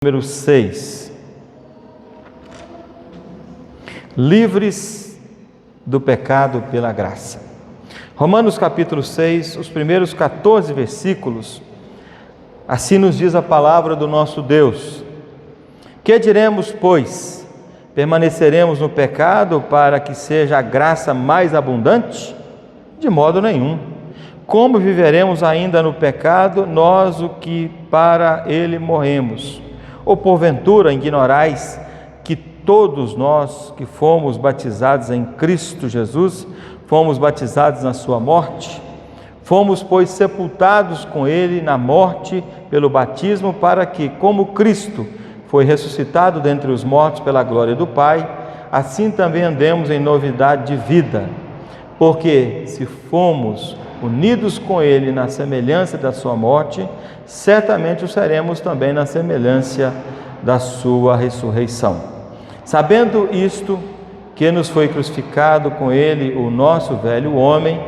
Número 6. Livres do pecado pela graça. Romanos capítulo 6, os primeiros 14 versículos, assim nos diz a palavra do nosso Deus. Que diremos, pois? Permaneceremos no pecado para que seja a graça mais abundante? De modo nenhum. Como viveremos ainda no pecado, nós o que para ele morremos? Ou porventura ignorais que todos nós que fomos batizados em Cristo Jesus, fomos batizados na sua morte? Fomos, pois, sepultados com ele na morte pelo batismo, para que, como Cristo foi ressuscitado dentre os mortos pela glória do Pai, assim também andemos em novidade de vida. Porque se fomos unidos com ele na semelhança da sua morte, certamente o seremos também na semelhança da sua ressurreição. Sabendo isto, que nos foi crucificado com ele o nosso velho homem,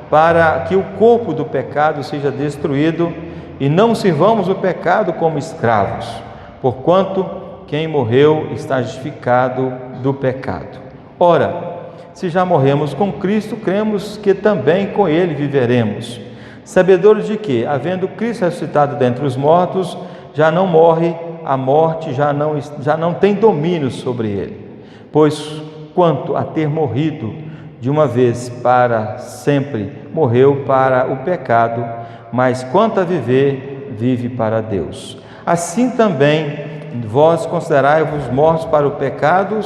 para que o corpo do pecado seja destruído, e não sirvamos o pecado como escravos, porquanto quem morreu está justificado do pecado. Ora, se já morremos com Cristo, cremos que também com ele viveremos, sabedores de que, havendo Cristo ressuscitado dentre os mortos, já não morre, a morte já não tem domínio sobre ele. Pois quanto a ter morrido de uma vez para sempre, morreu para o pecado, mas quanto a viver, vive para Deus. Assim também vós considerai-vos mortos para o pecado,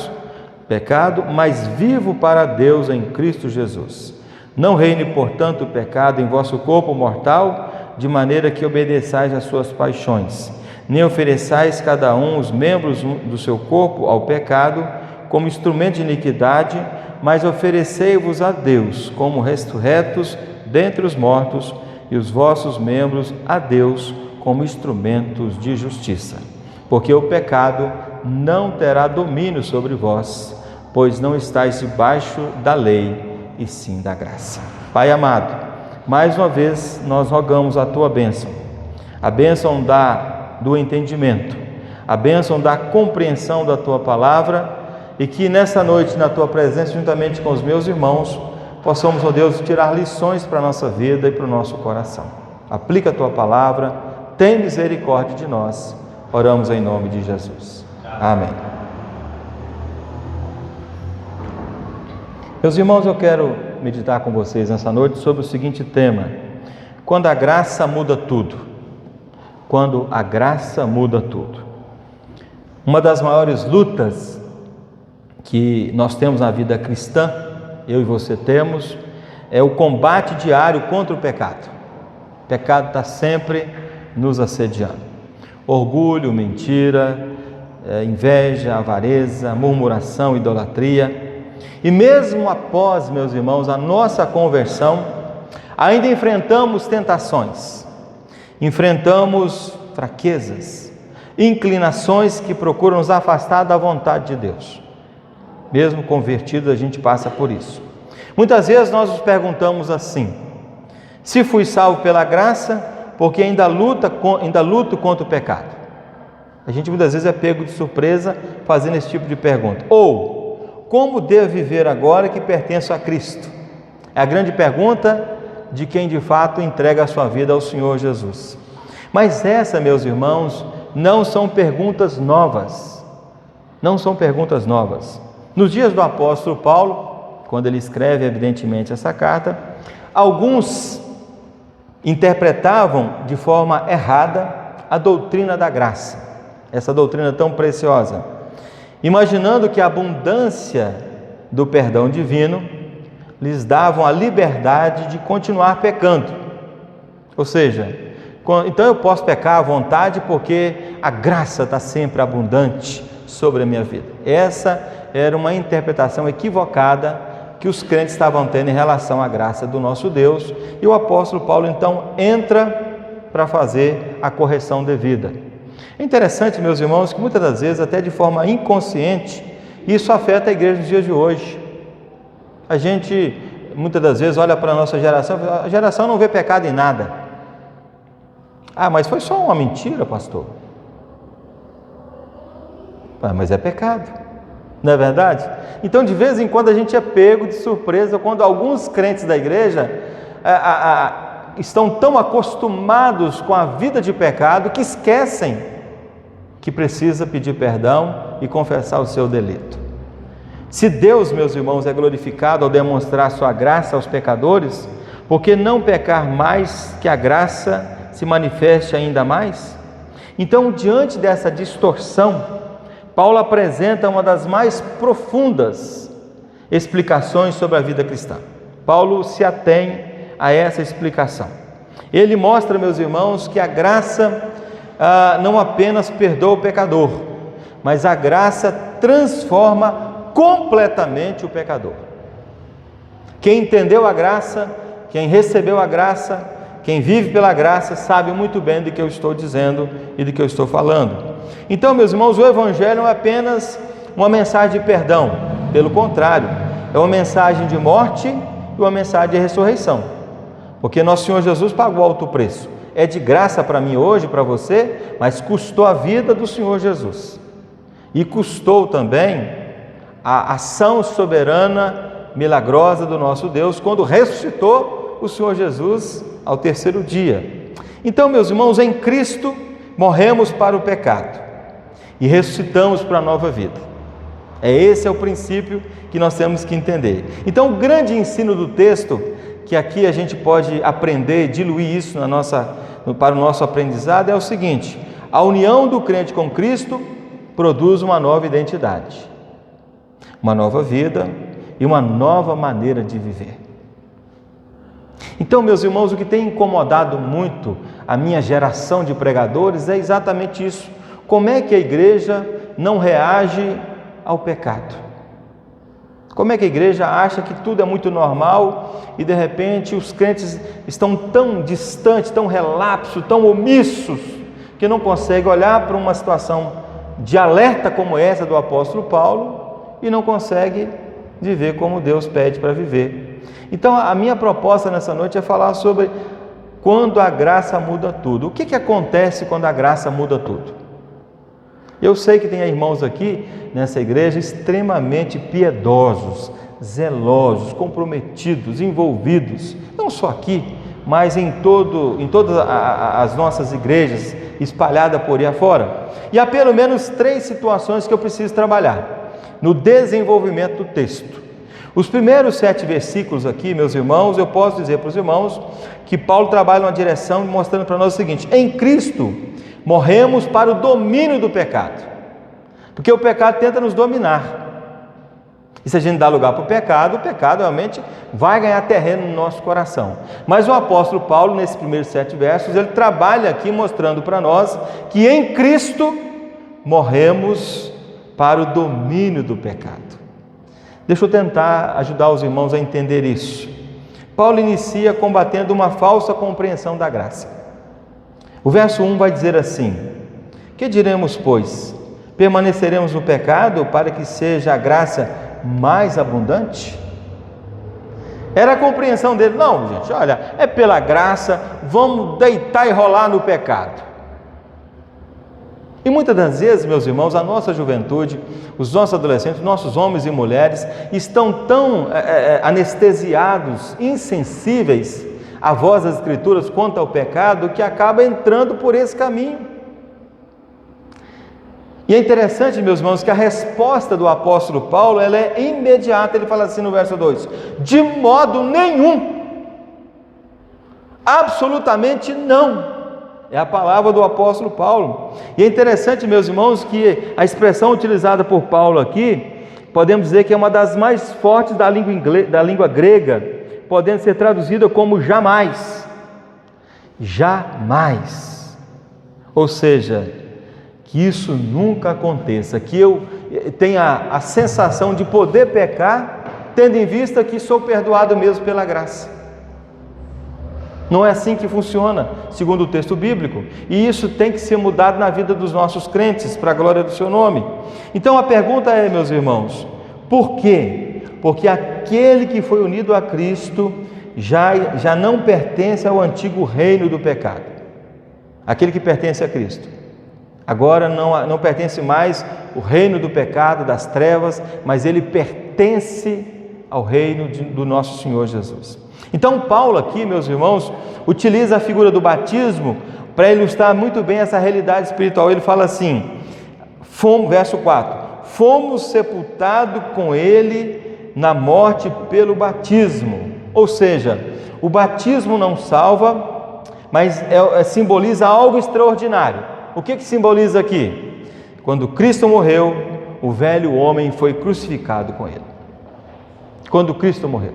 mas vivo para Deus em Cristo Jesus. Não reine, portanto, o pecado em vosso corpo mortal, de maneira que obedeçais às suas paixões. Nem ofereçais cada um os membros do seu corpo ao pecado, como instrumento de iniquidade, mas oferecei-vos a Deus, como ressurretos dentre os mortos, e os vossos membros a Deus, como instrumentos de justiça. Porque o pecado não terá domínio sobre vós, pois não estáis debaixo da lei, e sim da graça. Pai amado, mais uma vez nós rogamos a tua bênção, a bênção do entendimento, a bênção da compreensão da tua palavra, e que nessa noite, na tua presença, juntamente com os meus irmãos, possamos, ó Deus, tirar lições para a nossa vida e para o nosso coração. Aplica a tua palavra, tem misericórdia de nós. Oramos em nome de Jesus. Amém. Meus irmãos, eu quero meditar com vocês nessa noite sobre o seguinte tema: quando a graça muda tudo. Quando a graça muda tudo. Uma das maiores lutas que nós temos na vida cristã, eu e você temos, é o combate diário contra o pecado. O pecado está sempre nos assediando. Orgulho, mentira, inveja, avareza, murmuração, idolatria. E mesmo após, meus irmãos, a nossa conversão, ainda enfrentamos tentações, enfrentamos fraquezas, inclinações que procuram nos afastar da vontade de Deus. Mesmo convertidos, a gente passa por isso. Muitas vezes nós nos perguntamos assim: se fui salvo pela graça, porque ainda luto contra o pecado? A gente muitas vezes é pego de surpresa fazendo esse tipo de pergunta. Ou, como devo viver agora que pertenço a Cristo? É a grande pergunta de quem de fato entrega a sua vida ao Senhor Jesus. Mas essa, meus irmãos, não são perguntas novas. Não são perguntas novas. Nos dias do apóstolo Paulo, quando ele escreve evidentemente essa carta, alguns interpretavam de forma errada a doutrina da graça, essa doutrina tão preciosa, imaginando que a abundância do perdão divino lhes davam a liberdade de continuar pecando. Ou seja, então eu posso pecar à vontade porque a graça está sempre abundante sobre a minha vida. Essa era uma interpretação equivocada que os crentes estavam tendo em relação à graça do nosso Deus, e o apóstolo Paulo então entra para fazer a correção devida. É interessante, meus irmãos, que muitas das vezes, até de forma inconsciente, isso afeta a igreja nos dias de hoje. A gente muitas das vezes olha para a nossa geração, a geração não vê pecado em nada. Ah, mas foi só uma mentira, pastor. Mas é pecado, não é verdade? Então, de vez em quando, a gente é pego de surpresa quando alguns crentes da igreja estão tão acostumados com a vida de pecado que esquecem que precisa pedir perdão e confessar o seu delito. Se Deus, meus irmãos, é glorificado ao demonstrar sua graça aos pecadores, por que não pecar mais que a graça se manifeste ainda mais? Então, diante dessa distorção, Paulo apresenta uma das mais profundas explicações sobre a vida cristã. Paulo se atém a essa explicação. Ele mostra, meus irmãos, que a graça não apenas perdoa o pecador, mas a graça transforma completamente o pecador. Quem entendeu a graça, quem recebeu a graça, quem vive pela graça, sabe muito bem do que eu estou dizendo e do que eu estou falando. Então, meus irmãos, o Evangelho não é apenas uma mensagem de perdão, pelo contrário, é uma mensagem de morte e uma mensagem de ressurreição, porque nosso Senhor Jesus pagou alto preço. É de graça para mim hoje, para você, mas custou a vida do Senhor Jesus, e custou também a ação soberana, milagrosa do nosso Deus, quando ressuscitou o Senhor Jesus ao terceiro dia. Então, meus irmãos, em Cristo morremos para o pecado e ressuscitamos para a nova vida. Esse é o princípio que nós temos que entender. Então, o grande ensino do texto, que aqui a gente pode aprender, diluir isso para o nosso aprendizado, é o seguinte: a união do crente com Cristo produz uma nova identidade, uma nova vida e uma nova maneira de viver. Então, meus irmãos, o que tem incomodado muito a minha geração de pregadores é exatamente isso. Como é que a igreja não reage ao pecado? Como é que a igreja acha que tudo é muito normal e de repente os crentes estão tão distantes, tão relapsos, tão omissos, que não conseguem olhar para uma situação de alerta como essa do apóstolo Paulo e não conseguem viver como Deus pede para viver. Então, a minha proposta nessa noite é falar sobre quando a graça muda tudo. O que acontece quando a graça muda tudo? Eu sei que tem irmãos aqui nessa igreja extremamente piedosos, zelosos, comprometidos, envolvidos, não só aqui, mas em todas as nossas igrejas espalhadas por aí afora. E há pelo menos 3 situações que eu preciso trabalhar no desenvolvimento do texto. Os primeiros 7 versículos aqui, meus irmãos, eu posso dizer para os irmãos que Paulo trabalha numa direção mostrando para nós o seguinte: em Cristo morremos para o domínio do pecado, porque o pecado tenta nos dominar, e se a gente dá lugar para o pecado realmente vai ganhar terreno no nosso coração. Mas o apóstolo Paulo, nesses primeiros 7 versos, ele trabalha aqui mostrando para nós que em Cristo morremos para o domínio do pecado. Deixa eu tentar ajudar os irmãos a entender isso. Paulo inicia combatendo uma falsa compreensão da graça. O verso 1 vai dizer assim: que diremos, pois? Permaneceremos no pecado para que seja a graça mais abundante? Era a compreensão dele. Não, gente, olha, é pela graça, vamos deitar e rolar no pecado. E muitas das vezes, meus irmãos, a nossa juventude, os nossos adolescentes, nossos homens e mulheres estão tão anestesiados, insensíveis à voz das Escrituras quanto ao pecado, que acaba entrando por esse caminho. E é interessante, meus irmãos, que a resposta do apóstolo Paulo, ela é imediata. Ele fala assim no verso 2: de modo nenhum, absolutamente não. É a palavra do apóstolo Paulo. E é interessante, meus irmãos, que a expressão utilizada por Paulo aqui, podemos dizer que é uma das mais fortes da língua grega, podendo ser traduzida como jamais. Jamais. Ou seja, que isso nunca aconteça, que eu tenha a sensação de poder pecar, tendo em vista que sou perdoado mesmo pela graça. Não é assim que funciona, segundo o texto bíblico, e isso tem que ser mudado na vida dos nossos crentes, para a glória do seu nome. Então a pergunta é, meus irmãos, por quê? Porque aquele que foi unido a Cristo já não pertence ao antigo reino do pecado. Aquele que pertence a Cristo. Agora não pertence mais o reino do pecado, das trevas, mas ele pertence ao reino do nosso Senhor Jesus. Então Paulo aqui, meus irmãos, utiliza a figura do batismo para ilustrar muito bem essa realidade espiritual. Ele fala assim, verso 4, fomos sepultados com ele na morte pelo batismo. Ou seja, o batismo não salva, mas simboliza algo extraordinário. O que simboliza aqui? Quando Cristo morreu, o velho homem foi crucificado com ele. Quando Cristo morreu.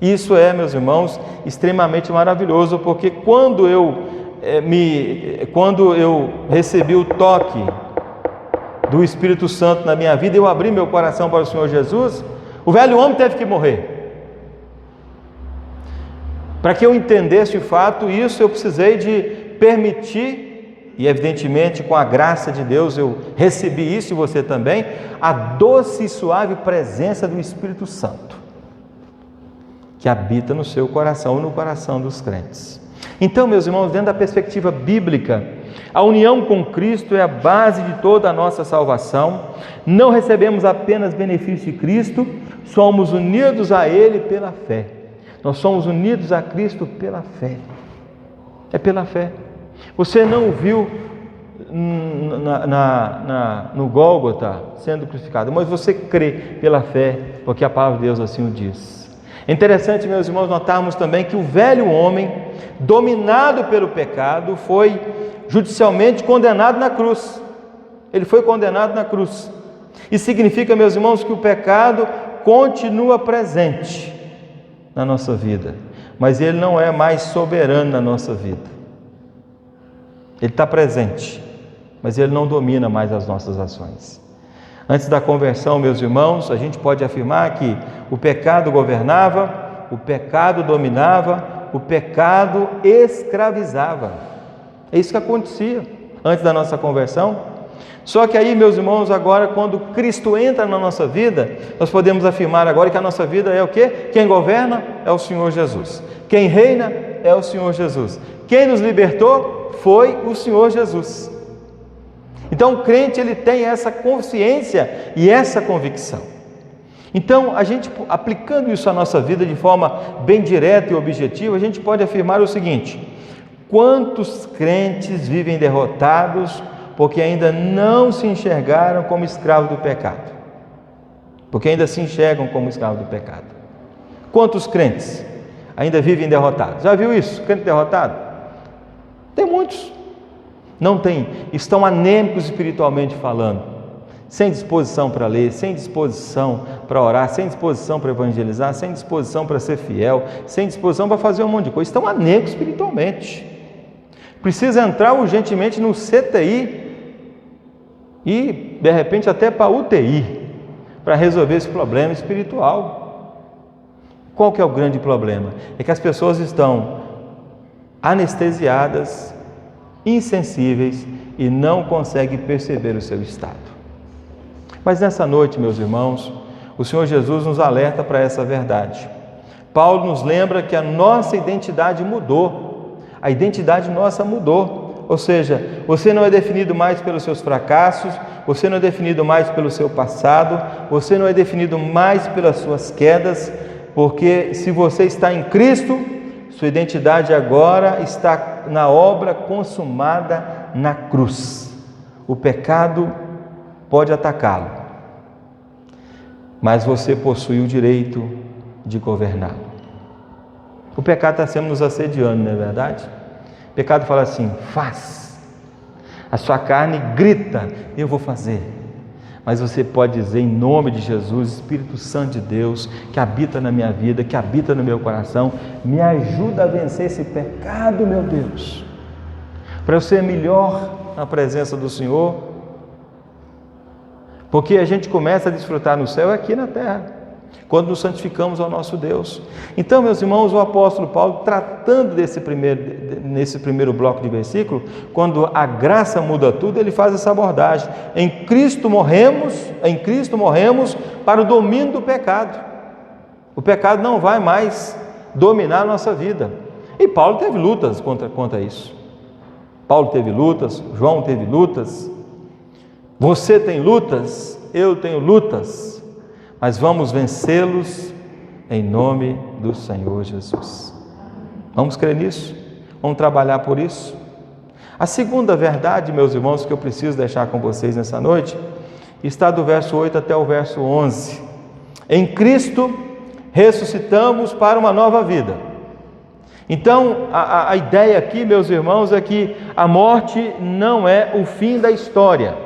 Isso é, meus irmãos, extremamente maravilhoso, porque quando eu recebi o toque do Espírito Santo na minha vida, eu abri meu coração para o Senhor Jesus, o velho homem teve que morrer. Para que eu entendesse de fato isso, eu precisei de permitir, e evidentemente com a graça de Deus eu recebi isso, e você também, a doce e suave presença do Espírito Santo, que habita no seu coração e no coração dos crentes. Então, meus irmãos, dentro da perspectiva bíblica, a união com Cristo é a base de toda a nossa salvação. Não recebemos apenas benefício de Cristo, somos unidos a Ele pela fé. Nós somos unidos a Cristo pela fé. É pela fé. Você não o viu no Gólgota sendo crucificado, mas você crê pela fé, porque a palavra de Deus assim o diz. É interessante, meus irmãos, notarmos também que o velho homem, dominado pelo pecado, foi judicialmente condenado na cruz. Ele foi condenado na cruz. Isso significa, meus irmãos, que o pecado continua presente na nossa vida, mas ele não é mais soberano na nossa vida. Ele está presente, mas ele não domina mais as nossas ações. Antes da conversão, meus irmãos, a gente pode afirmar que o pecado governava, o pecado dominava, o pecado escravizava. É isso que acontecia antes da nossa conversão. Só que aí, meus irmãos, agora quando Cristo entra na nossa vida, nós podemos afirmar agora que a nossa vida é o quê? Quem governa é o Senhor Jesus. Quem reina é o Senhor Jesus. Quem nos libertou foi o Senhor Jesus. Então o crente ele tem essa consciência e essa convicção. Então a gente, aplicando isso à nossa vida de forma bem direta e objetiva, a gente pode afirmar o seguinte: quantos crentes vivem derrotados porque ainda não se enxergaram como escravos do pecado? Porque ainda se enxergam como escravos do pecado. Quantos crentes ainda vivem derrotados? Já viu isso? Crente derrotado? Tem muitos. Não tem, estão anêmicos espiritualmente falando, sem disposição para ler, sem disposição para orar, sem disposição para evangelizar, sem disposição para ser fiel, sem disposição para fazer um monte de coisa. Estão anêmicos espiritualmente. Precisa entrar urgentemente no CTI e, de repente, até para a UTI, para resolver esse problema espiritual. Qual que é o grande problema? É que as pessoas estão anestesiadas, insensíveis e não conseguem perceber o seu estado. Mas nessa noite, meus irmãos, o Senhor Jesus nos alerta para essa verdade. Paulo nos lembra que a nossa identidade mudou, a identidade nossa mudou, ou seja, você não é definido mais pelos seus fracassos, você não é definido mais pelo seu passado, você não é definido mais pelas suas quedas, porque se você está em Cristo, sua identidade agora está na obra consumada na cruz. O pecado pode atacá-lo, mas você possui o direito de governá-lo. O pecado está sempre nos assediando, não é verdade? O pecado fala assim: faz. A sua carne grita: eu vou fazer. Mas você pode dizer, em nome de Jesus, Espírito Santo de Deus, que habita na minha vida, que habita no meu coração, me ajuda a vencer esse pecado, meu Deus, para eu ser melhor na presença do Senhor, porque a gente começa a desfrutar no céu aqui na terra, quando nos santificamos ao nosso Deus. Então, meus irmãos, o apóstolo Paulo, tratando nesse primeiro bloco de versículo, quando a graça muda tudo, ele faz essa abordagem: em Cristo morremos para o domínio do pecado. O pecado não vai mais dominar a nossa vida. E Paulo teve lutas contra isso. Paulo teve lutas, João teve lutas, você tem lutas, eu tenho lutas, mas vamos vencê-los em nome do Senhor Jesus. Vamos crer nisso? Vamos trabalhar por isso? A segunda verdade, meus irmãos, que eu preciso deixar com vocês nessa noite, está do verso 8 até o verso 11. Em Cristo ressuscitamos para uma nova vida. Então, a ideia aqui, meus irmãos, é que a morte não é o fim da história.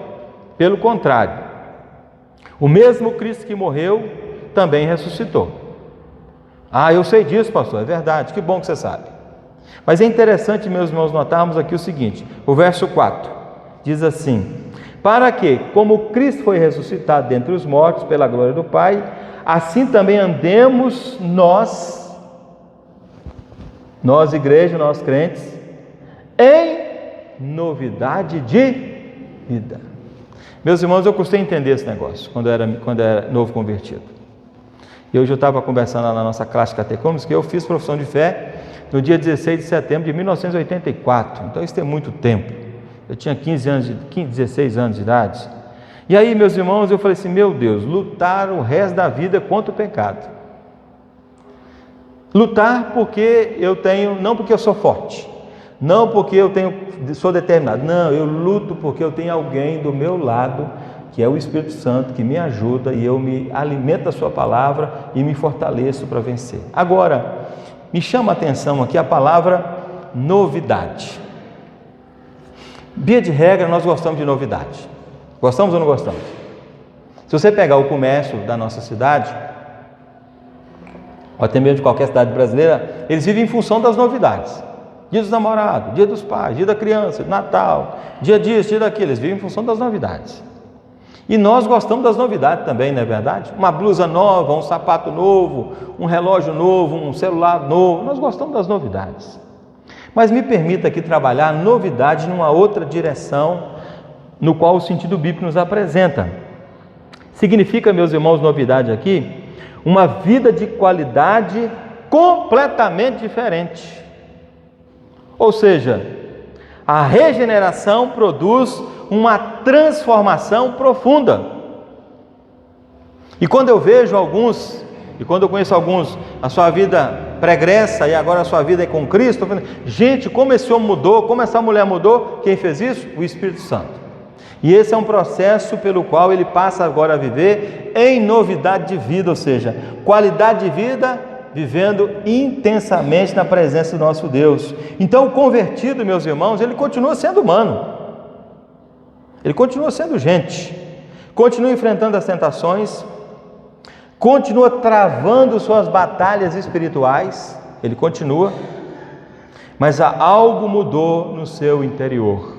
Pelo contrário, o mesmo Cristo que morreu também ressuscitou. Ah, eu sei disso, pastor, é verdade, que bom que você sabe. Mas é interessante, meus irmãos, notarmos aqui o seguinte, o verso 4 diz assim: para que, como Cristo foi ressuscitado dentre os mortos pela glória do Pai, assim também andemos nós igreja, nós crentes, em novidade de vida. Meus irmãos, eu custei entender esse negócio quando eu era novo convertido. E hoje eu estava conversando lá na nossa classe catecúmena que eu fiz profissão de fé no dia 16 de setembro de 1984. Então isso tem muito tempo. Eu tinha 16 anos de idade. E aí, meus irmãos, eu falei assim: meu Deus, lutar o resto da vida contra o pecado. Lutar porque eu tenho, não porque eu sou forte, não porque sou determinado, não, eu luto porque eu tenho alguém do meu lado, que é o Espírito Santo, que me ajuda e eu me alimento da sua palavra e me fortaleço para vencer. Agora, me chama a atenção aqui a palavra novidade. Via de regra, nós gostamos de novidade. Gostamos ou não gostamos? Se você pegar o comércio da nossa cidade, ou até mesmo de qualquer cidade brasileira, eles vivem em função das novidades. Dia dos namorados, dia dos pais, dia da criança, Natal, dia disso, dia daquilo, eles vivem em função das novidades. E nós gostamos das novidades também, não é verdade? Uma blusa nova, um sapato novo, um relógio novo, um celular novo, nós gostamos das novidades. Mas me permita aqui trabalhar a novidade numa outra direção, no qual o sentido bíblico nos apresenta. Significa, meus irmãos, novidade aqui, uma vida de qualidade completamente diferente. Ou seja, a regeneração produz uma transformação profunda. E quando eu vejo alguns, e quando eu conheço alguns, a sua vida pregressa e agora a sua vida é com Cristo, eu falo, gente, como esse homem mudou, como essa mulher mudou, quem fez isso? O Espírito Santo. E esse é um processo pelo qual ele passa agora a viver em novidade de vida, ou seja, qualidade de vida, vivendo intensamente na presença do nosso Deus. Então o convertido, meus irmãos, ele continua sendo humano, ele continua sendo gente, continua enfrentando as tentações, continua travando suas batalhas espirituais, ele continua, mas algo mudou no seu interior.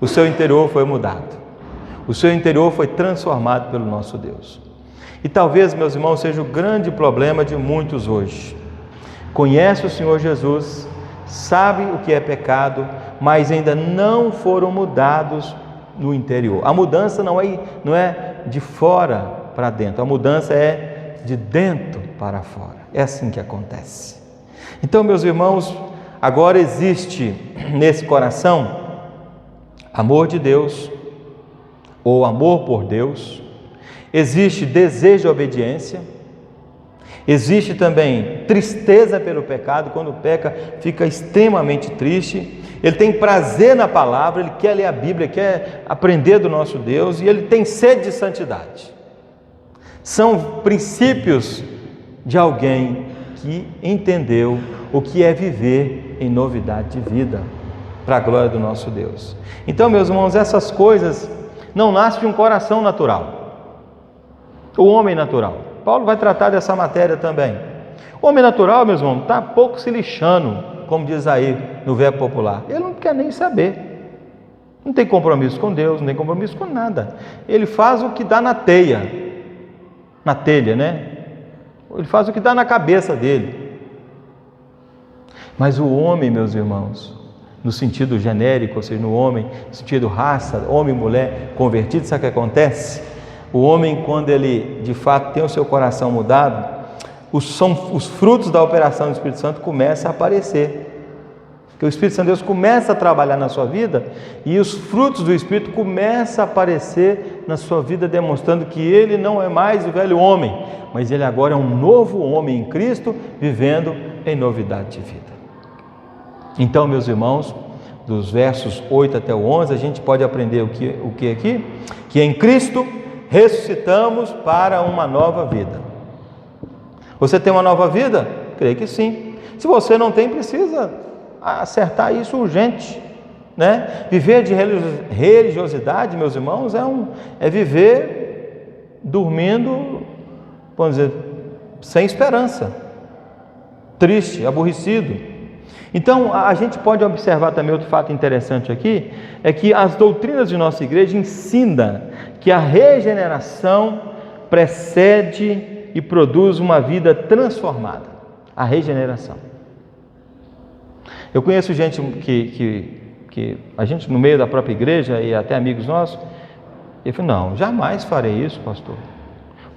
O seu interior foi mudado, o seu interior foi transformado pelo nosso Deus. E talvez, meus irmãos, seja o grande problema de muitos hoje. Conhece o Senhor Jesus, sabe o que é pecado, mas ainda não foram mudados no interior. A mudança não é de fora para dentro, a mudança é de dentro para fora. É assim que acontece. Então, meus irmãos, agora existe nesse coração amor de Deus, ou amor por Deus, existe desejo de obediência, existe também tristeza pelo pecado, quando peca fica extremamente triste, ele tem prazer na palavra, ele quer ler a Bíblia, quer aprender do nosso Deus, e ele tem sede de santidade. São princípios de alguém que entendeu o que é viver em novidade de vida, para a glória do nosso Deus. Então, meus irmãos, essas coisas não nascem de um coração natural, o homem natural. Paulo vai tratar dessa matéria também. O homem natural, meus irmãos, está pouco se lixando, como diz aí no verbo popular. Ele não quer nem saber, não tem compromisso com Deus, não tem compromisso com nada. Ele faz o que dá na telha, né? Ele faz o que dá na cabeça dele. Mas o homem, meus irmãos, no sentido genérico, ou seja, no homem, no sentido raça, homem e mulher convertido, sabe o que acontece? O homem, quando ele de fato tem o seu coração mudado, os frutos da operação do Espírito Santo começam a aparecer. Que o Espírito Santo de Deus começa a trabalhar na sua vida e os frutos do Espírito começam a aparecer na sua vida, demonstrando que ele não é mais o velho homem, mas ele agora é um novo homem em Cristo, vivendo em novidade de vida. Então, meus irmãos, dos versos 8 até o 11, a gente pode aprender o que aqui? Que em Cristo ressuscitamos para uma nova vida. Você tem uma nova vida? Creio que sim. Se você não tem, precisa acertar isso urgente, né? Viver de religiosidade, meus irmãos, é viver dormindo, vamos dizer, sem esperança, triste, aborrecido. Então, a gente pode observar também outro fato interessante aqui, é que as doutrinas de nossa igreja ensinam que a regeneração precede e produz uma vida transformada. A regeneração. Eu conheço gente que a gente no meio da própria igreja e até amigos nossos, ele falou, não, jamais farei isso, pastor.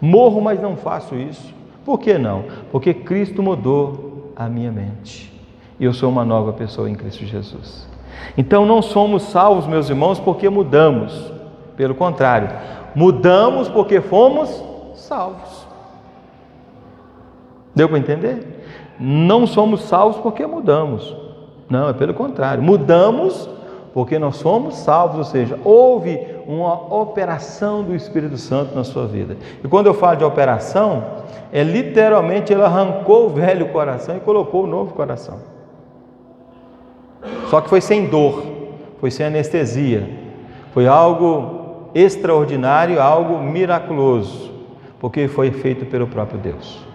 Morro, mas não faço isso. Por que não? Porque Cristo mudou a minha mente. E eu sou uma nova pessoa em Cristo Jesus. Então não somos salvos, meus irmãos, porque mudamos. Pelo contrário, mudamos porque fomos salvos. Deu para entender? Não somos salvos porque mudamos. Não, é pelo contrário. Mudamos porque nós somos salvos, ou seja, houve uma operação do Espírito Santo na sua vida. E quando eu falo de operação, é literalmente ele arrancou o velho coração e colocou o novo coração. Só que foi sem dor, foi sem anestesia, foi algo extraordinário, algo miraculoso, porque foi feito pelo próprio Deus.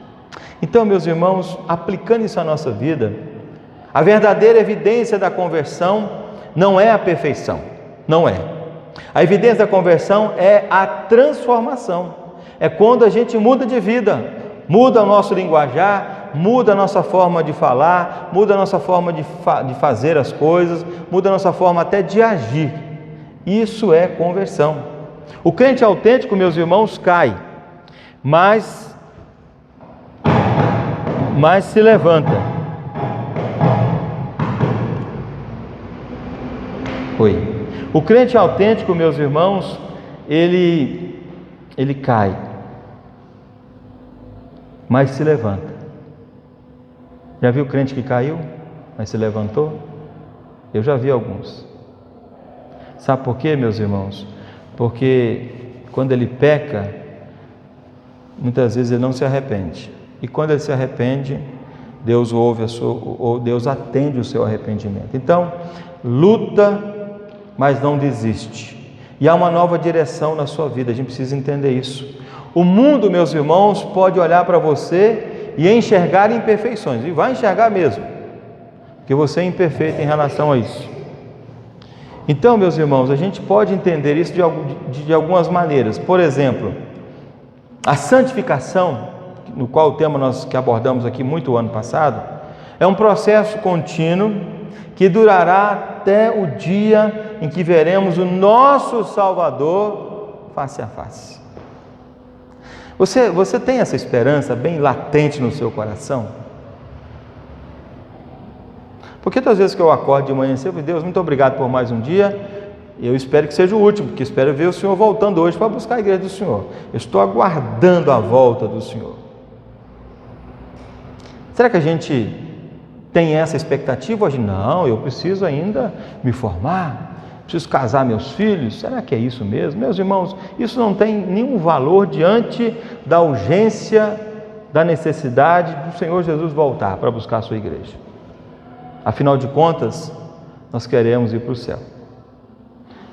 Então, meus irmãos, aplicando isso à nossa vida, a verdadeira evidência da conversão não é a perfeição, não é. A evidência da conversão é a transformação, é quando a gente muda de vida, muda o nosso linguajar, muda a nossa forma de falar, muda a nossa forma de fazer as coisas, muda a nossa forma até de agir. Isso é conversão. O crente autêntico, meus irmãos, cai, mas se levanta. O crente autêntico, meus irmãos, ele cai, mas se levanta. Já viu crente que caiu, mas se levantou? Eu já vi alguns. Sabe por quê, meus irmãos? Porque quando ele peca, muitas vezes ele não se arrepende. E quando ele se arrepende, Deus Deus atende o seu arrependimento. Então, luta, mas não desiste. E há uma nova direção na sua vida, a gente precisa entender isso. O mundo, meus irmãos, pode olhar para você e enxergar imperfeições, e vai enxergar mesmo, porque você é imperfeito em relação a isso. Então, meus irmãos, a gente pode entender isso de algumas maneiras. Por exemplo, a santificação, no qual o tema nós que abordamos aqui muito o ano passado, é um processo contínuo que durará até o dia em que veremos o nosso Salvador face a face. Você tem essa esperança bem latente no seu coração? Porque todas as vezes que eu acordo de manhã cedo, Deus, muito obrigado por mais um dia, eu espero que seja o último, porque espero ver o Senhor voltando hoje para buscar a igreja do Senhor. Eu estou aguardando a volta do Senhor. Será que a gente tem essa expectativa hoje? Não, eu preciso ainda me formar, preciso casar meus filhos. Será que é isso mesmo? Meus irmãos, isso não tem nenhum valor diante da urgência, da necessidade do Senhor Jesus voltar para buscar a sua igreja. Afinal de contas, nós queremos ir para o céu.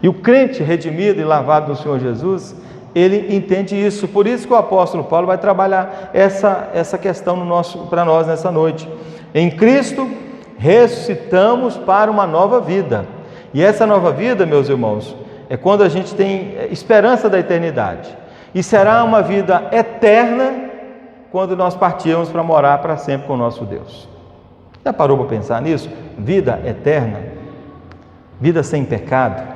E o crente redimido e lavado do Senhor Jesus, ele entende isso. Por isso que o apóstolo Paulo vai trabalhar essa questão para nós nessa noite. Em Cristo, ressuscitamos para uma nova vida. E essa nova vida, meus irmãos, é quando a gente tem esperança da eternidade. E será uma vida eterna quando nós partirmos para morar para sempre com o nosso Deus. Já parou para pensar nisso? Vida eterna, vida sem pecado.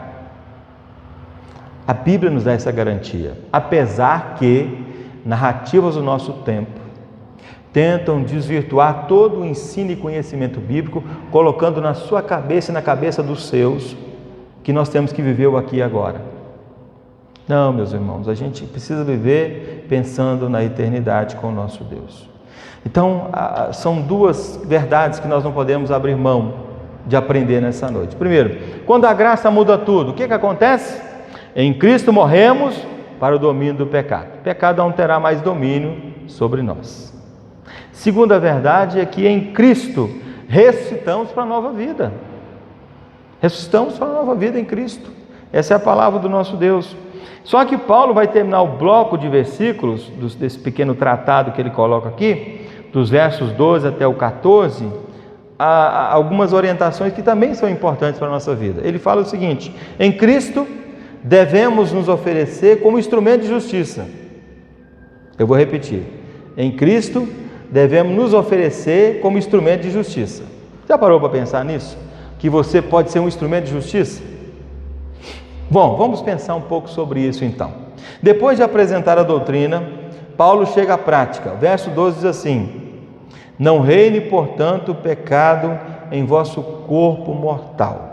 A Bíblia nos dá essa garantia, apesar que narrativas do nosso tempo tentam desvirtuar todo o ensino e conhecimento bíblico, colocando na sua cabeça e na cabeça dos seus que nós temos que viver o aqui e agora. Não, meus irmãos, a gente precisa viver pensando na eternidade com o nosso Deus. Então, são duas verdades que nós não podemos abrir mão de aprender nessa noite. Primeiro, quando a graça muda tudo, o que acontece? Em Cristo morremos para o domínio do pecado. O pecado não terá mais domínio sobre nós. Segunda verdade é que em Cristo ressuscitamos para a nova vida. Ressuscitamos para a nova vida em Cristo. Essa é a palavra do nosso Deus. Só que Paulo vai terminar o bloco de versículos desse pequeno tratado que ele coloca aqui, dos versos 12 até o 14, há algumas orientações que também são importantes para a nossa vida. Ele fala o seguinte: em Cristo devemos nos oferecer como instrumento de justiça. Eu vou repetir: em Cristo devemos nos oferecer como instrumento de justiça. Já parou para pensar nisso? Que você pode ser um instrumento de justiça? Bom, vamos pensar um pouco sobre isso então. Depois de apresentar a doutrina, Paulo chega à prática. Verso 12 diz assim: não reine, portanto, o pecado em vosso corpo mortal.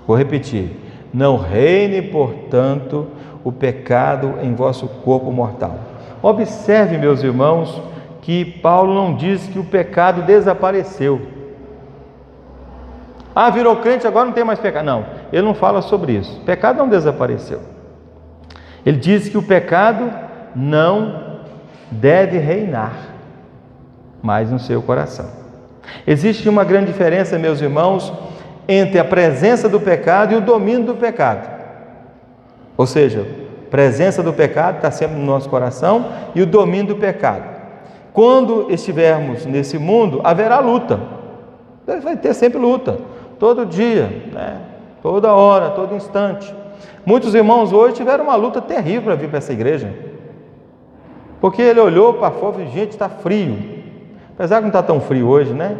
Vou repetir: não reine, portanto, o pecado em vosso corpo mortal. Observe, meus irmãos, que Paulo não diz que o pecado desapareceu. Ah, virou crente, agora não tem mais pecado. Não, ele não fala sobre isso. O pecado não desapareceu. Ele diz que o pecado não deve reinar mais no seu coração. Existe uma grande diferença, meus irmãos, entre a presença do pecado e o domínio do pecado. Ou seja, a presença do pecado está sempre no nosso coração e o domínio do pecado. Quando estivermos nesse mundo, haverá luta. Vai ter sempre luta, todo dia, né? Toda hora, todo instante. Muitos irmãos hoje tiveram uma luta terrível para vir para essa igreja, porque ele olhou para fora e disse: gente, está frio. Apesar que não está tão frio hoje, né?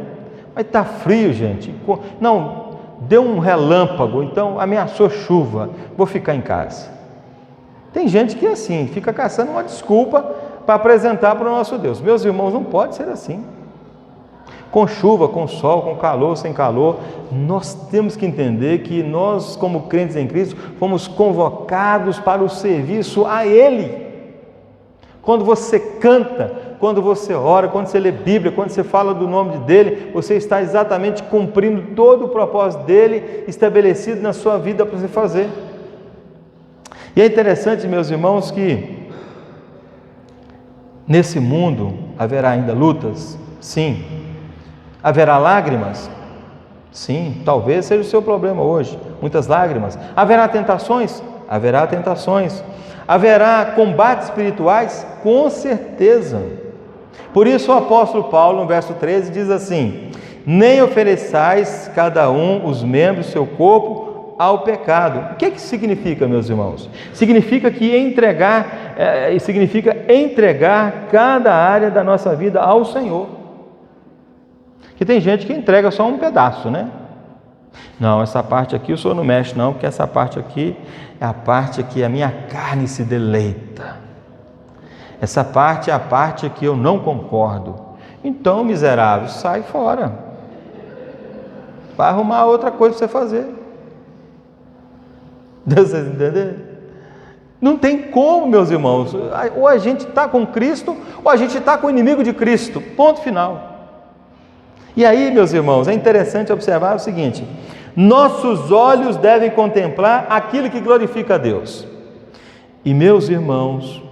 Mas está frio, gente. Não, deu um relâmpago, então ameaçou chuva, vou ficar em casa. Tem gente que é assim, fica caçando uma desculpa para apresentar para o nosso Deus. Meus irmãos, não pode ser assim. Com chuva, com sol, com calor, sem calor, nós temos que entender que nós, como crentes em Cristo, fomos convocados para o serviço a Ele. Quando você canta, quando você ora, quando você lê Bíblia, quando você fala do nome dEle, você está exatamente cumprindo todo o propósito dEle estabelecido na sua vida para você fazer. E é interessante, meus irmãos, que nesse mundo haverá ainda lutas? Sim. Haverá lágrimas? Sim, talvez seja o seu problema hoje, muitas lágrimas. Haverá tentações? Haverá tentações. Haverá combates espirituais? Com certeza. Por isso o apóstolo Paulo, no verso 13, diz assim: nem ofereçais cada um os membros do seu corpo ao pecado. O que isso significa, meus irmãos? Significa entregar cada área da nossa vida ao Senhor. Que tem gente que entrega só um pedaço, né? Não, essa parte aqui o Senhor não mexe não, porque essa parte aqui é a parte que a minha carne se deleita. Essa parte é a parte que eu não concordo. Então, miserável, sai fora. Vai arrumar outra coisa para você fazer. Vocês entenderam? Não tem como, meus irmãos. Ou a gente está com Cristo, ou a gente está com o inimigo de Cristo. Ponto final. E aí, meus irmãos, é interessante observar o seguinte: nossos olhos devem contemplar aquilo que glorifica a Deus. E, meus irmãos,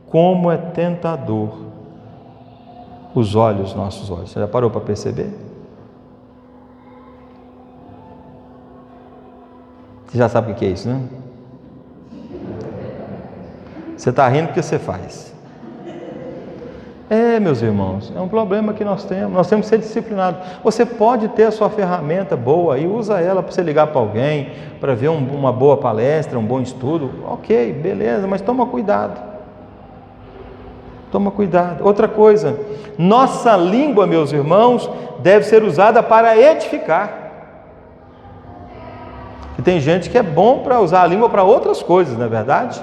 como é tentador nossos olhos. Você já parou para perceber? Você já sabe o que é isso, né? Você está rindo porque você faz. Meus irmãos, é um problema que nós temos que ser disciplinados. Você pode ter a sua ferramenta boa e usa ela para você ligar para alguém, para ver uma boa palestra, um bom estudo, ok, beleza, mas toma cuidado. Toma cuidado. Outra coisa, nossa língua, meus irmãos, deve ser usada para edificar. E tem gente que é bom para usar a língua para outras coisas, não é verdade?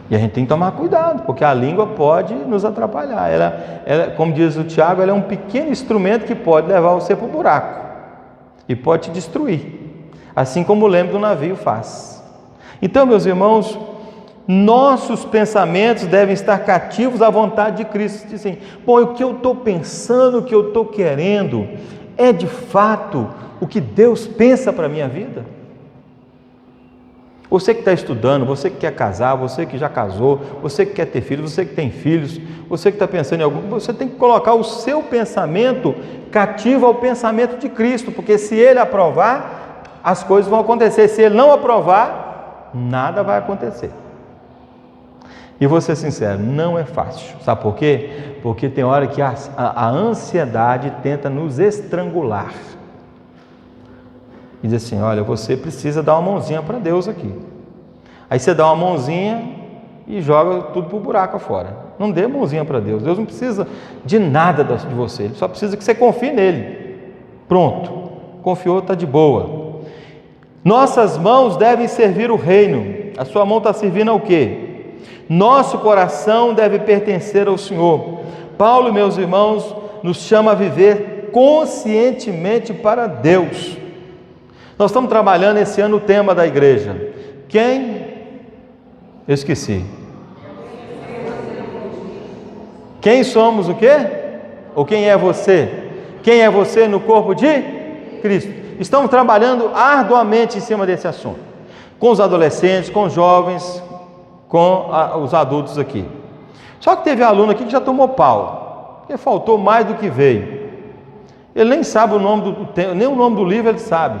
E a gente tem que tomar cuidado, porque a língua pode nos atrapalhar. Ela, como diz o Tiago, ela é um pequeno instrumento que pode levar você para o buraco e pode te destruir, assim como o leme do navio faz. Então, meus irmãos, nossos pensamentos devem estar cativos à vontade de Cristo. Dizem, bom, o que eu estou pensando, o que eu estou querendo, é de fato o que Deus pensa para a minha vida? Você que está estudando, você que quer casar, você que já casou, você que quer ter filhos, você que tem filhos, você que está pensando em algum, você tem que colocar o seu pensamento cativo ao pensamento de Cristo, porque se Ele aprovar, as coisas vão acontecer. Se Ele não aprovar, nada vai acontecer. E vou ser sincero, não é fácil. Sabe por quê? Porque tem hora que a ansiedade tenta nos estrangular. E diz assim, olha, você precisa dar uma mãozinha para Deus aqui. Aí você dá uma mãozinha e joga tudo para o buraco afora. Não dê mãozinha para Deus. Deus não precisa de nada de você. Ele só precisa que você confie nele. Pronto. Confiou, está de boa. Nossas mãos devem servir o reino. A sua mão está servindo ao quê? Nosso coração deve pertencer ao Senhor. Paulo, meus irmãos, nos chama a viver conscientemente para Deus. Nós estamos trabalhando esse ano o tema da igreja. Quem? Eu esqueci. Quem somos o quê? Ou quem é você? Quem é você no corpo de Cristo? Estamos trabalhando arduamente em cima desse assunto. Com os adolescentes, com os jovens, com os adultos aqui. Só que teve aluno aqui que já tomou pau, porque faltou mais do que veio. Ele nem sabe o nome nem o nome do livro ele sabe.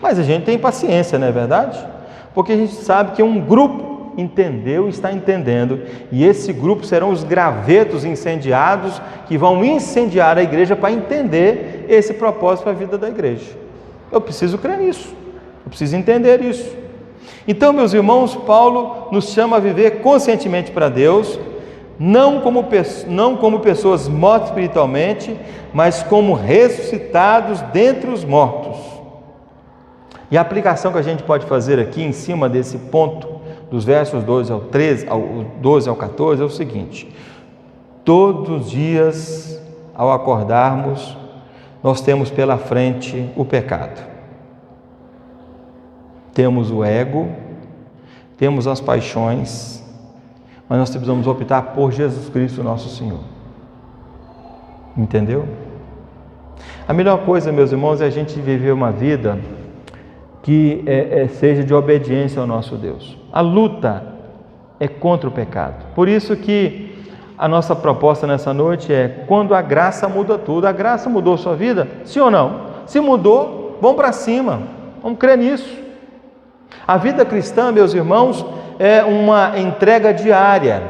Mas a gente tem paciência, não é verdade? Porque a gente sabe que um grupo entendeu e está entendendo, e esse grupo serão os gravetos incendiados que vão incendiar a igreja para entender esse propósito para a vida da igreja. Eu preciso crer nisso, eu preciso entender isso. Então, meus irmãos, Paulo nos chama a viver conscientemente para Deus, não como pessoas mortas espiritualmente, mas como ressuscitados dentre os mortos. E a aplicação que a gente pode fazer aqui em cima desse ponto, dos versos 12 ao 14, é o seguinte: todos os dias, ao acordarmos, nós temos pela frente o pecado. Temos o ego, temos as paixões, mas nós precisamos optar por Jesus Cristo, nosso Senhor. Entendeu? A melhor coisa, meus irmãos, é a gente viver uma vida que seja de obediência ao nosso Deus. A luta é contra o pecado. Por isso que a nossa proposta nessa noite é: quando a graça muda tudo. A graça mudou sua vida? Sim ou não? Se mudou, vamos para cima, vamos crer nisso. A vida cristã, meus irmãos, é uma entrega diária.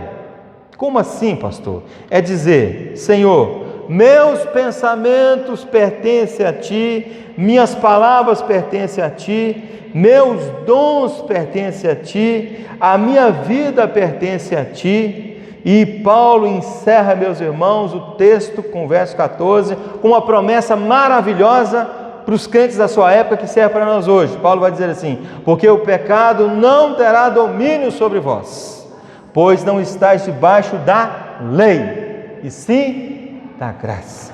Como assim, pastor? É dizer: Senhor, meus pensamentos pertencem a Ti, minhas palavras pertencem a Ti, meus dons pertencem a Ti, a minha vida pertence a Ti. E Paulo encerra, meus irmãos, o texto com o verso 14, com uma promessa maravilhosa para os crentes da sua época, que serve para nós hoje. Paulo vai dizer assim: porque o pecado não terá domínio sobre vós, pois não estáis debaixo da lei, e sim da graça.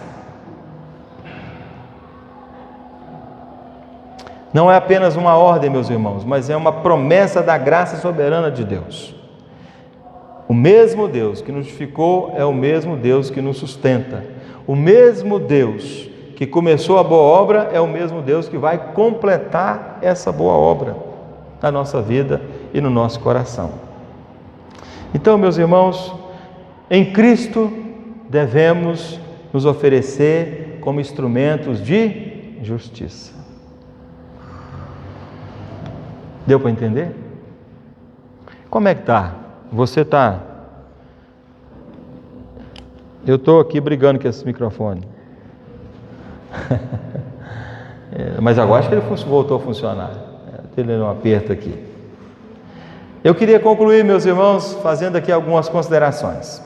Não é apenas uma ordem, meus irmãos, mas é uma promessa da graça soberana de Deus. O mesmo Deus que nos justificou é o mesmo Deus que nos sustenta. O mesmo Deus que começou a boa obra é o mesmo Deus que vai completar essa boa obra na nossa vida e no nosso coração. Então, meus irmãos, em Cristo devemos nos oferecer como instrumentos de justiça. Deu para entender? Como é que está? Você está? Eu estou aqui brigando com esse microfone. Mas agora acho que ele voltou a funcionar. Ele não aperta aqui. Eu queria concluir, meus irmãos, fazendo aqui algumas considerações.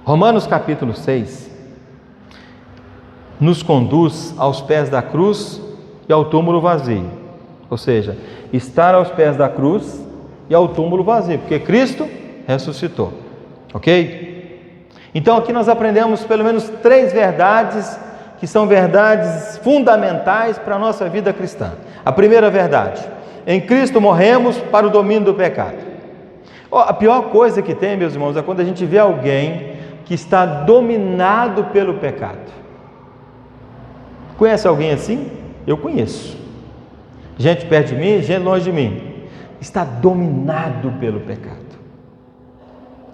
Romanos capítulo 6 nos conduz aos pés da cruz e ao túmulo vazio. Ou seja, estar aos pés da cruz e ao túmulo vazio, porque Cristo ressuscitou. Ok? Então aqui nós aprendemos pelo menos 3 verdades que são verdades fundamentais para a nossa vida cristã. A primeira verdade: em Cristo morremos para o domínio do pecado. A pior coisa que tem, meus irmãos, é quando a gente vê alguém que está dominado pelo pecado. Conhece alguém assim? Eu conheço. Gente perto de mim, gente longe de mim. Está dominado pelo pecado.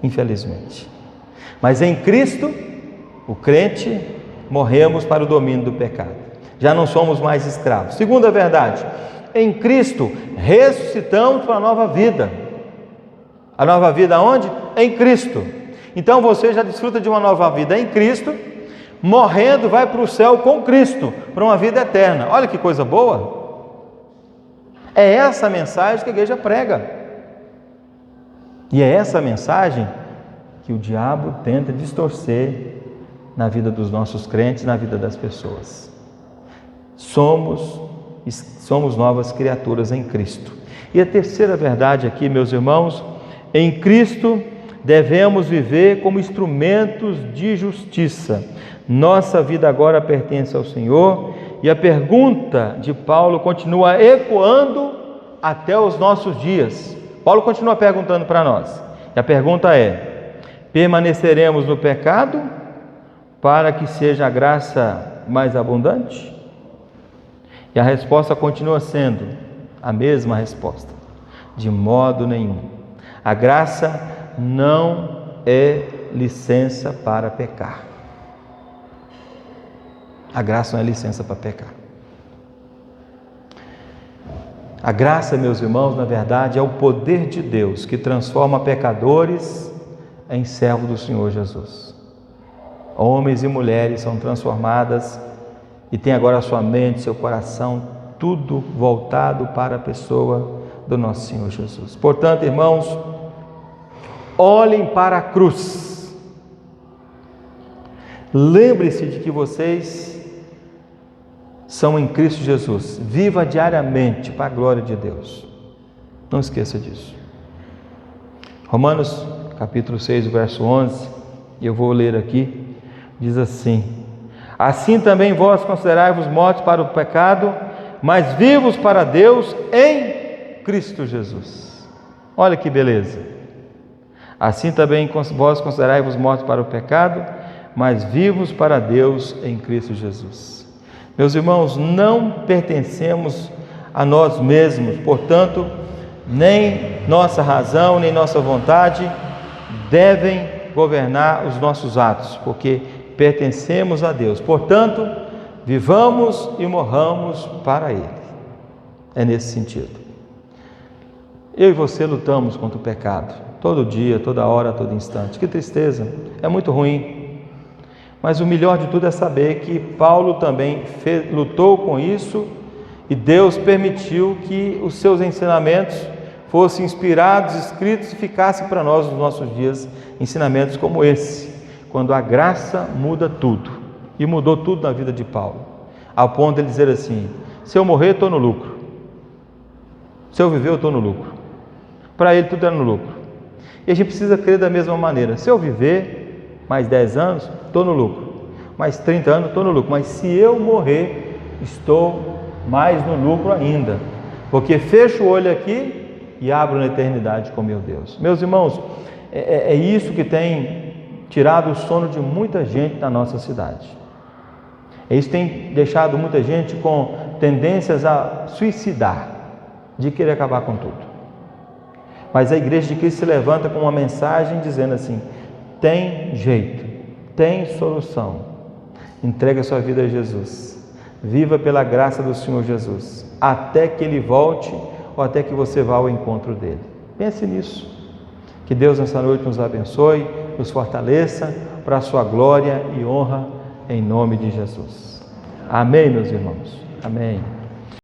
Infelizmente. Mas em Cristo, o crente, morremos para o domínio do pecado. Já não somos mais escravos. Segunda verdade: em Cristo ressuscitamos para a nova vida. A nova vida onde? Em Cristo. Então você já desfruta de uma nova vida em Cristo, morrendo vai para o céu com Cristo, para uma vida eterna. Olha que coisa boa! É essa a mensagem que a igreja prega. E é essa a mensagem que o diabo tenta distorcer na vida dos nossos crentes, na vida das pessoas. Somos novas criaturas em Cristo. E a terceira verdade aqui, meus irmãos: em Cristo devemos viver como instrumentos de justiça. Nossa vida agora pertence ao Senhor. E a pergunta de Paulo continua ecoando até os nossos dias. Paulo continua perguntando para nós. E a pergunta é: permaneceremos no pecado para que seja a graça mais abundante? E a resposta continua sendo a mesma resposta: de modo nenhum. A graça não é licença para pecar. A graça não é licença para pecar. A graça, meus irmãos, na verdade é o poder de Deus que transforma pecadores em servos do Senhor Jesus. Homens e mulheres são transformadas e têm agora a sua mente, seu coração, tudo voltado para a pessoa do nosso Senhor Jesus. Portanto, irmãos, olhem para a cruz. Lembre-se de que vocês são em Cristo Jesus. Viva diariamente para a glória de Deus. Não esqueça disso. Romanos capítulo 6, verso 11, eu vou ler aqui, diz assim: assim também vós considerai-vos mortos para o pecado, mas vivos para Deus em Cristo Jesus. Olha que beleza. Assim também vós considerai-vos mortos para o pecado, mas vivos para Deus em Cristo Jesus. Meus irmãos, não pertencemos a nós mesmos, portanto, nem nossa razão, nem nossa vontade devem governar os nossos atos, porque pertencemos a Deus. Portanto, vivamos e morramos para Ele. É nesse sentido. Eu e você lutamos contra o pecado, todo dia, toda hora, todo instante. Que tristeza, é muito ruim. Mas o melhor de tudo é saber que Paulo também lutou com isso e Deus permitiu que os seus ensinamentos fossem inspirados, escritos e ficassem para nós nos nossos dias ensinamentos como esse, quando a graça muda tudo. E mudou tudo na vida de Paulo, ao ponto de ele dizer assim: se eu morrer, estou no lucro. Se eu viver, eu estou no lucro. Para ele tudo era no lucro. E a gente precisa crer da mesma maneira: se eu viver mais 10 anos, estou no lucro. Mais 30 anos, estou no lucro. Mas se eu morrer, estou mais no lucro ainda. Porque fecho o olho aqui e abro na eternidade com meu Deus. Meus irmãos, é isso que tem tirado o sono de muita gente na nossa cidade. É isso que tem deixado muita gente com tendências a suicidar, de querer acabar com tudo. Mas a Igreja de Cristo se levanta com uma mensagem dizendo assim: tem jeito, tem solução. Entrega a sua vida a Jesus. Viva pela graça do Senhor Jesus, até que Ele volte ou até que você vá ao encontro dEle. Pense nisso. Que Deus nessa noite nos abençoe, nos fortaleça para a sua glória e honra, em nome de Jesus. Amém, meus irmãos. Amém.